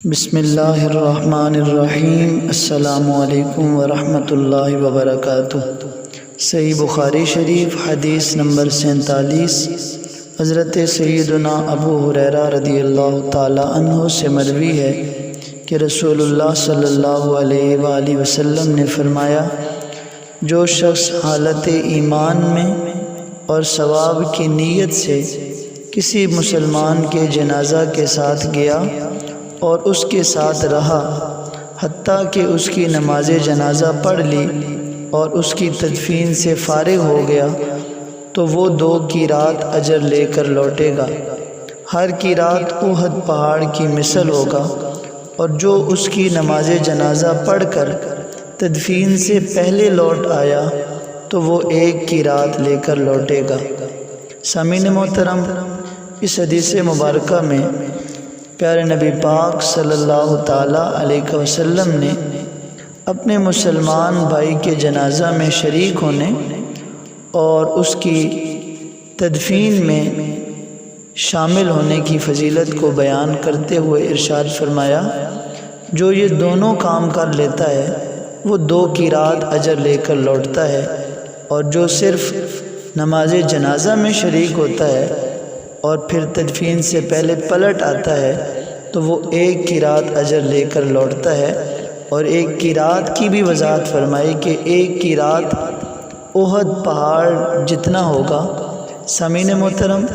بسم اللہ الرحمن الرحیم۔ السلام علیکم ورحمۃ اللہ وبرکاتہ۔ صحیح بخاری شریف حدیث نمبر 47، حضرت سیدنا ابو ہریرہ رضی اللہ تعالی عنہ سے مروی ہے کہ رسول اللہ صلی اللہ علیہ وآلہ وسلم نے فرمایا، جو شخص حالت ایمان میں اور ثواب کی نیت سے کسی مسلمان کے جنازہ کے ساتھ گیا اور اس کے ساتھ رہا حتیٰ کہ اس کی نماز جنازہ پڑھ لی اور اس کی تدفین سے فارغ ہو گیا، تو وہ 2 قیرات اجر لے کر لوٹے گا۔ ہر قیرات احد پہاڑ کی مثل ہوگا، اور جو اس کی نماز جنازہ پڑھ کر تدفین سے پہلے لوٹ آیا تو وہ 1 قیرات لے کر لوٹے گا۔ سامعین محترم، اس حدیث مبارکہ میں پیارے نبی پاک صلی اللہ تعالیٰ علیہ وسلم نے اپنے مسلمان بھائی کے جنازہ میں شریک ہونے اور اس کی تدفین میں شامل ہونے کی فضیلت کو بیان کرتے ہوئے ارشاد فرمایا، جو یہ دونوں کام کر لیتا ہے وہ 2 قیرات اجر لے کر لوٹتا ہے، اور جو صرف نماز جنازہ میں شریک ہوتا ہے اور پھر تدفین سے پہلے پلٹ آتا ہے تو وہ 1 قیرات اجر لے کر لوٹتا ہے۔ اور 1 قیرات کی بھی وضاحت فرمائی کہ 1 قیرات احد پہاڑ جتنا ہوگا۔ سامعین محترم،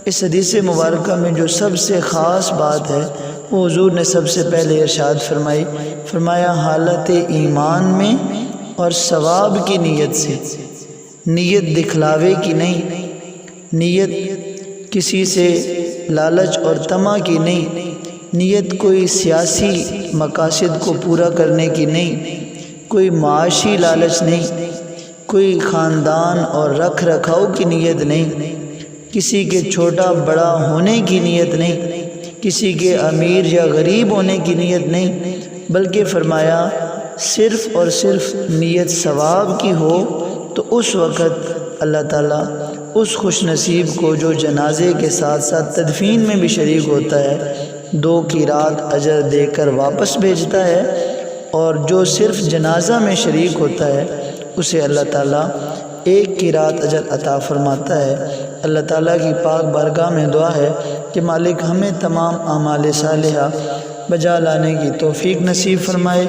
اس حدیث مبارکہ میں جو سب سے خاص بات ہے وہ حضور نے سب سے پہلے ارشاد فرمایا حالت ایمان میں اور ثواب کی نیت سے۔ نیت دکھلاوے کی نہیں، نیت کسی سے لالچ اور طمع کی نہیں، نیت کوئی سیاسی مقاصد کو پورا کرنے کی نہیں، کوئی معاشی لالچ نہیں، کوئی خاندان اور رکھ رکھاؤ کی نیت نہیں، کسی کے چھوٹا بڑا ہونے کی نیت نہیں، کسی کے امیر یا غریب ہونے کی نیت نہیں، بلکہ فرمایا صرف اور صرف نیت ثواب کی ہو تو اس وقت اللہ تعالیٰ اس خوش نصیب کو جو جنازے کے ساتھ ساتھ تدفین میں بھی شریک ہوتا ہے 2 قیرات اجر دے کر واپس بھیجتا ہے، اور جو صرف جنازہ میں شریک ہوتا ہے اسے اللہ تعالیٰ 1 قیرات اجر عطا فرماتا ہے۔ اللہ تعالیٰ کی پاک بارگاہ میں دعا ہے کہ مالک ہمیں تمام اعمال صالحہ بجا لانے کی توفیق نصیب فرمائے،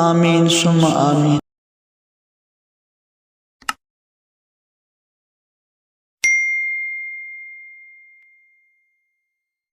آمین ثم آمین۔